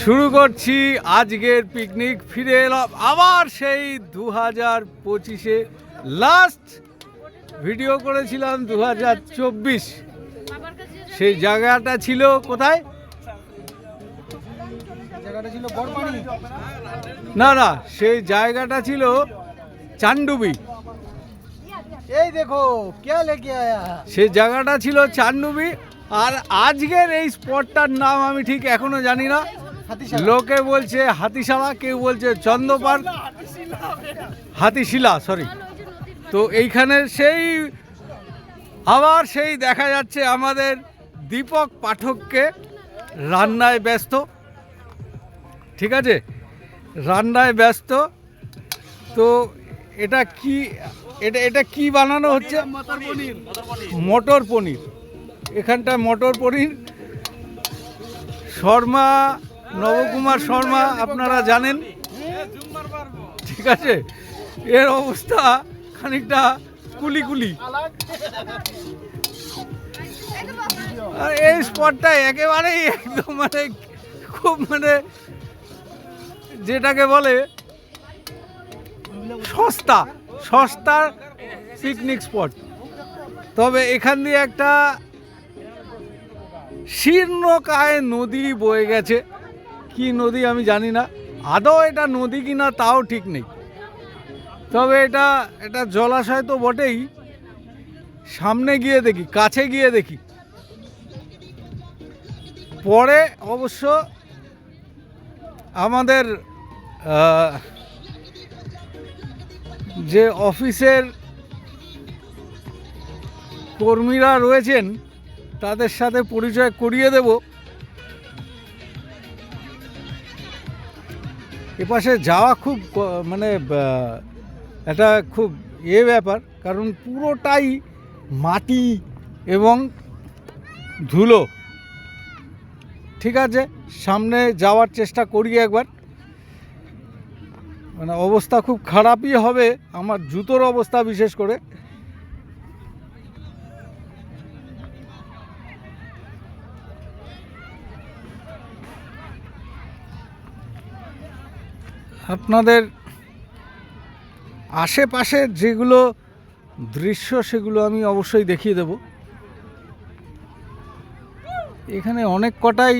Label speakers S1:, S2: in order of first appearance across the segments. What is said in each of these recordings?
S1: শুরু করছি আজকের পিকনিক। ফিরে এলাম আবার সেই 2025-এ। লাস্ট ভিডিও করেছিলাম 2024। সেই জায়গাটা ছিল কোথায়? না না, সেই জায়গাটা ছিল চান্ডুবি।
S2: এই দেখো কে লেকে আয়া।
S1: সেই জায়গাটা ছিল চান্ডুবি। আর আজকের এই স্পটটার নাম আমি ঠিক এখনো জানি না। লোকে বলছে হাতিশালা, কেউ বলছে চন্দ্রপার্ক, হাতিশিলা, সরি। তো এইখানে সেই আবার সেই দেখা যাচ্ছে আমাদের দীপক পাঠককে রান্নায় ব্যস্ত। ঠিক আছে, রান্নায় ব্যস্ত। তো এটা কি, এটা কি বানানো হচ্ছে? মটর পনির। এখানটায় মটর পনির। শর্মা, নবকুমার শর্মা আপনারা জানেন। ঠিক আছে, এর অবস্থা খানিকটা কুলি। আর এই স্পটটা একেবারেই একদম খুব যেটাকে বলে সস্তার পিকনিক স্পট। তবে এখান দিয়ে একটা শীর্ণকায় নদী বয়ে গেছে। কি নদী আমি জানি না, আদৌ এটা নদী কিনা তাও ঠিক নেই। তবে এটা জলাশয় তো বটেই। সামনে গিয়ে দেখি, কাছে গিয়ে দেখি। পরে অবশ্য আমাদের যে অফিসের কর্মীরা রয়েছেন তাদের সাথে পরিচয় করিয়ে দেব। এপাশে যাওয়া খুব একটা খুব ব্যাপার, কারণ পুরোটাই মাটি এবং ধুলো। ঠিক আছে, সামনে যাওয়ার চেষ্টা করি একবার। অবস্থা খুব খারাপই হবে, আমার জুতোর অবস্থা বিশেষ করে। আপনাদের আশেপাশের যেগুলো দৃশ্য সেগুলো আমি অবশ্যই দেখিয়ে দেব। এখানে অনেক কটাই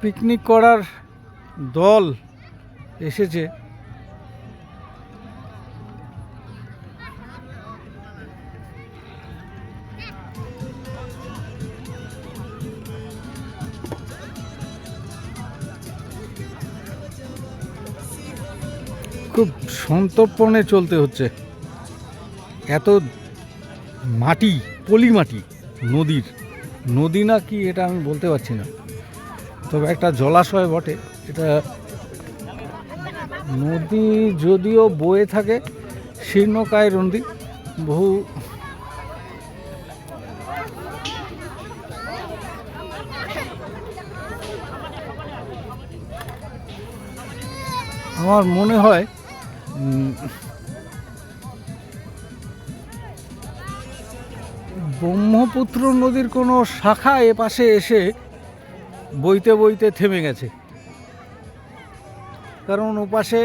S1: পিকনিক করার দল এসেছে। খুব সন্তর্পণে চলতে হচ্ছে। এত মাটি, পলি মাটি, নদী না কি এটা আমি বলতে পারছি না। তবে একটা জলাশয় বটে এটা। নদী যদিও বয়ে থাকে শীর্ণকায় নদী, বহু আমার মনে হয় ব্রহ্মপুত্র নদীর কোনো শাখা এপাশে এসে বইতে বইতে থেমে গেছে। কারণ ওপাশে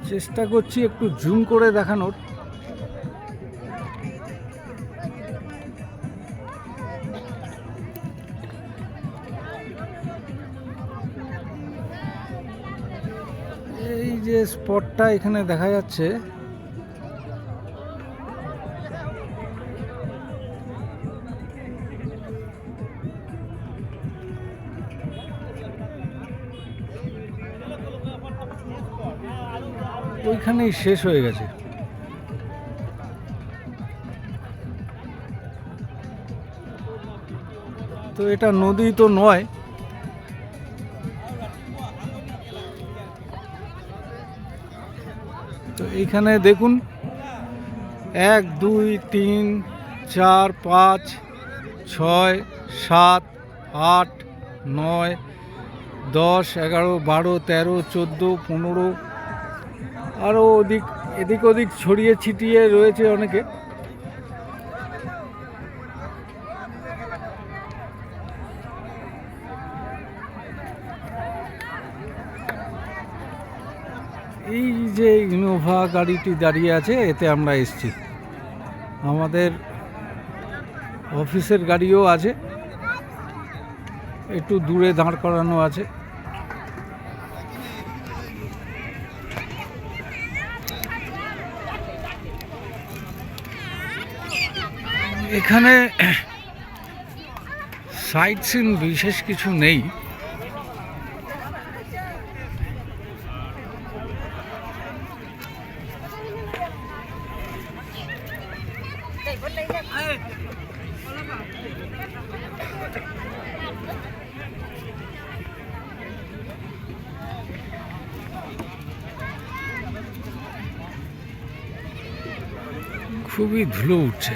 S1: চেষ্টা করছি একটু জুম করে দেখানোর। এই যে স্পটটা এখানে দেখা যাচ্ছে, ওইখানেই শেষ হয়ে গেছে। তো এটা নদী তো নয়। তো এইখানে দেখুন 1 2 3 4 5 6 7 8 9 10 11 12 13 14 15 আরও এদিক ওদিক ছড়িয়ে ছিটিয়ে রয়েছে অনেকে। এই যে ইনোভা গাড়িটি দাঁড়িয়ে আছে, এতে আমরা এসেছি। আমাদের অফিসের গাড়িও আছে, একটু দূরে দাঁড় করানো আছে। এখানে সাইট সিন বিশেষ কিছু নেই। খুবই ধুলো উঠছে।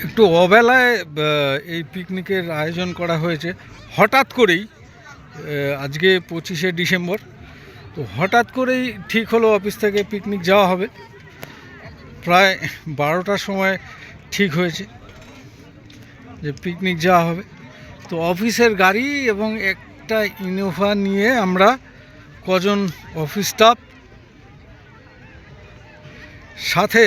S1: একটু অবেলায় এই পিকনিকের আয়োজন করা হয়েছে হঠাৎ করেই। আজকে 25শে ডিসেম্বর, তো হঠাৎ করেই ঠিক হলো অফিস থেকে পিকনিক যাওয়া হবে। প্রায় 12টার সময় ঠিক হয়েছে যে পিকনিক যাওয়া হবে। তো অফিসের গাড়ি এবং একটা ইনোভা নিয়ে আমরা কজন অফিস স্টাফ, সাথে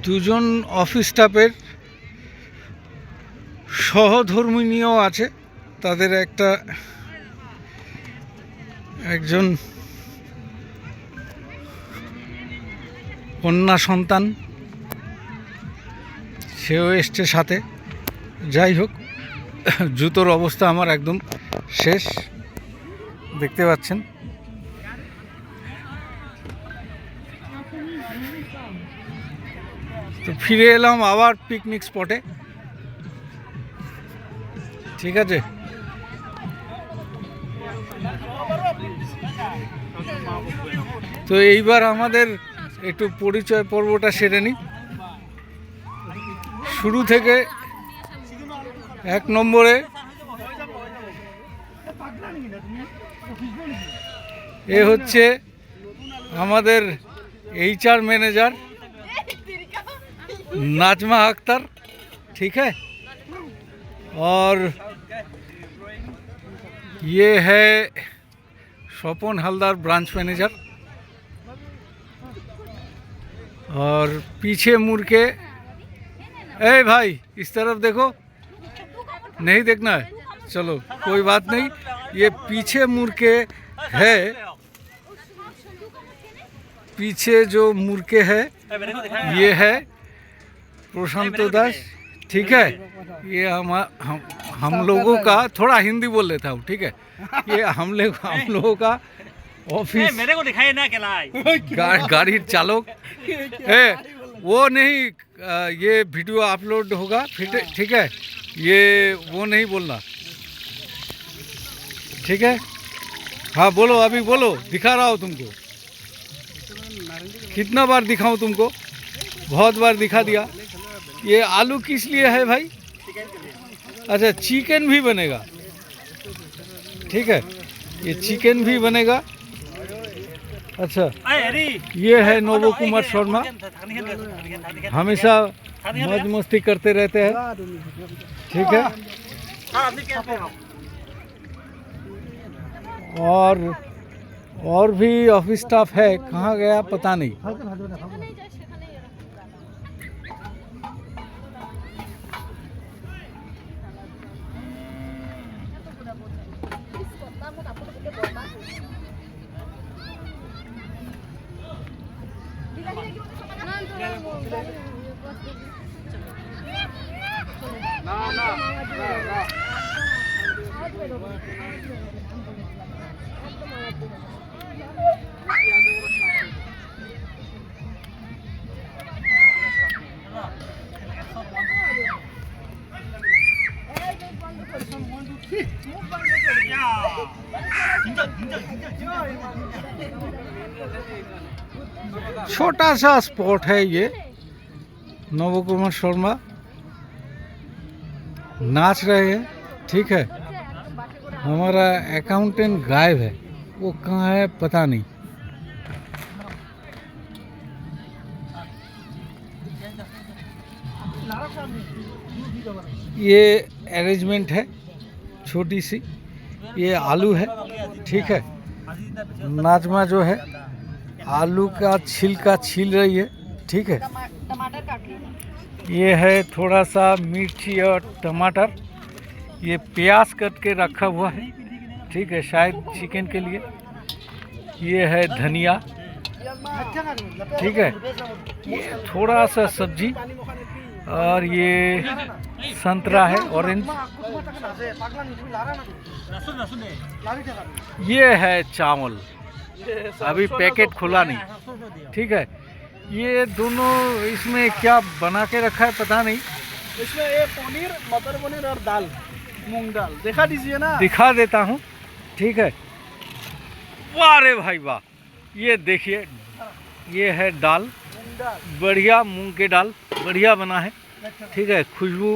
S1: দুজন অফিস স্টাফের সহধর্মিণীও আছে। তাদের একজন কন্যা সন্তান, সেও এসছে সাথে। যাই হোক, জুতোর অবস্থা আমার একদম শেষ, দেখতে পাচ্ছেন। তো ফিরে এলাম আবার পিকনিক স্পটে। ঠিক আছে, তো এইবার আমাদের একটু পরিচয় পর্বটা সেরে নিই। শুরু থেকে 1 নম্বরে এ হচ্ছে আমাদের HR मैनेजर नाजमा अख्तर, ठीक है। और ये है स्वपन हलदार ब्रांच मैनेजर। और पीछे मुड़ के, ए भाई इस तरफ देखो, नहीं देखना है, चलो कोई बात नहीं। ये पीछे मुड़ के है, पीछे जो मुड़ के है ये है प्रशांत दास, ठीक है। ये हम लोगों का, थोड़ा हिंदी बोल लेता हूँ, ठीक है। ये हम लोगों का ऑफिस
S3: मेरे को दिखाई ना
S1: गाड़ी चालक है। वो नहीं, ये वीडियो अपलोड होगा, ठीक है। ये वो नहीं बोलना, ठीक है। हाँ बोलो, अभी बोलो, दिखा रहा हूँ तुमको। कितना बार दिखाऊं तुमको? बहुत बार दिखा दिया। ये आलू किस लिए है भाई? अच्छा, चिकन भी बनेगा, ठीक है। ये चिकन भी बनेगा। अच्छा, ये है नोबो कुमार शर्मा, हमेशा मौज मस्ती करते रहते हैं, ठीक है। और भी ऑफिस स्टाफ है, कहाँ गया पता नहीं। छोटा सा स्पॉट है ये। नोबो कुमार शर्मा नाच रहे हैं, ठीक है। हमारा अकाउंटेंट गायब है, वो कहाँ है पता नहीं। ये अरेंजमेंट है छोटी सी, ये आलू है, ठीक है। नाजमा जो है आलू का छिलका छील रही है, ठीक है।
S3: टमाटर काट लीजिए।
S1: ये है थोड़ा सा मिर्ची और टमाटर, ये प्याज कट के रखा हुआ है, ठीक है, शायद चिकन के लिए। ये है धनिया, ठीक है। ये थोड़ा सा सब्जी, और ये संतरा है ऑरेंज। ये है चावल, अभी पैकेट खुला नहीं, ठीक है। ये दोनों इसमें क्या बना के रखा है पता नहीं।
S2: इसमें ये पनीर, मटर पनीर और दाल, मूंग दाल दिखा दीजिए ना।
S1: दिखा देता हूँ, ठीक है। वाह रे भाई वाह, ये देखिए, ये है दाल, बढ़िया मूंग के दाल, बढ़िया बना है, ठीक है। खुशबू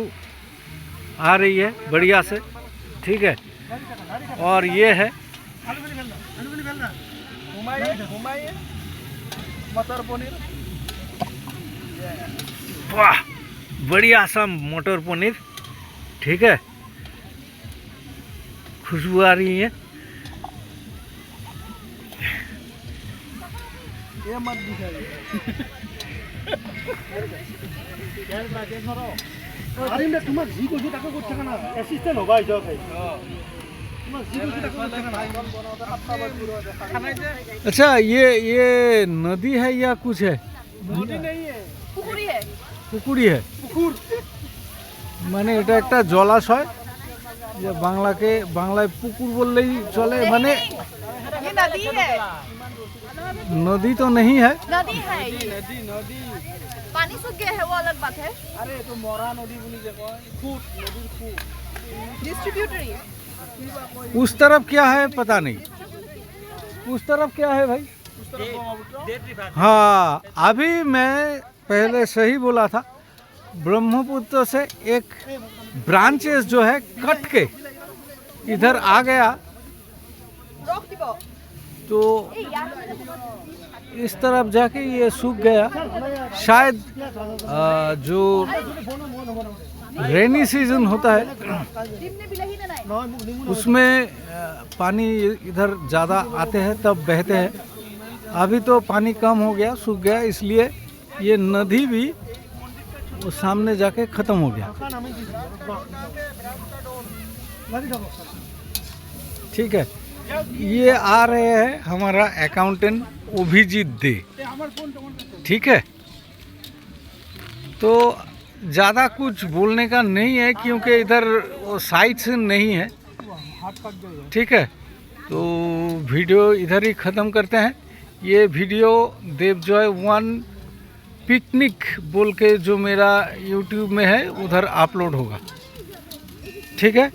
S1: आ रही है बढ़िया से, ठीक है। और ये है
S2: मटर पनीर,
S1: वाह बढ़िया सा मटर पनीर, ठीक है। खुशबू आ रही है।
S2: ये मत दिखाइए। আরে না তোমার জি কোজি টাকা করতে কেন অ্যাসিস্ট্যান্ট হবাই যাও ভাই তোমার জি কোজি টাকা করতে কেন
S1: अच्छा, ये नदी है या कुछ है?
S2: নদী নেই
S3: পুকুরি है।
S1: পুকুরি है,
S2: পুকুর
S1: মানে এটা একটা জলাশয়, যে বাংলায় পুকুর বললেই চলে, মানে
S3: ये नदी है।
S1: नदी तो नहीं है।
S3: नदी है ये।
S2: নদী নদী
S3: पानी सूख गया है वो अलग बात है।
S2: আরে তো মরা নদী বলি যে কয় খুঁট নদীর খুঁট
S3: डिस्ट्रीब्यूटरी
S1: उस तरफ क्या है पता नहीं, उस तरफ क्या है भाई? हाँ, अभी मैं पहले सही बोला था, ब्रह्मपुत्र से एक ब्रांचेस जो है कट के इधर आ गया,
S3: रोक दिबो।
S1: तो
S3: ए यार
S1: इस तरफ जाके ये सूख गया। शायद जो रेनी सीजन होता है
S3: जिमने भी लही ना नहीं।
S1: उसमें पानी इधर ज़्यादा आते हैं तब बहते हैं। अभी तो पानी कम हो गया, सूख गया, इसलिए ये नदी भी वो सामने जाके ख़त्म हो गया, ठीक है। ये आ रहे हैं हमारा अकाउंटेंट अभिजीत दे, ठीक है। तो ज़्यादा कुछ बोलने का नहीं है क्योंकि इधर वो साइड से नहीं है, ठीक है। तो वीडियो इधर ही ख़त्म करते हैं। ये वीडियो देवजॉय 1 पिकनिक बोल के जो मेरा यूट्यूब में है उधर अपलोड होगा, ठीक है।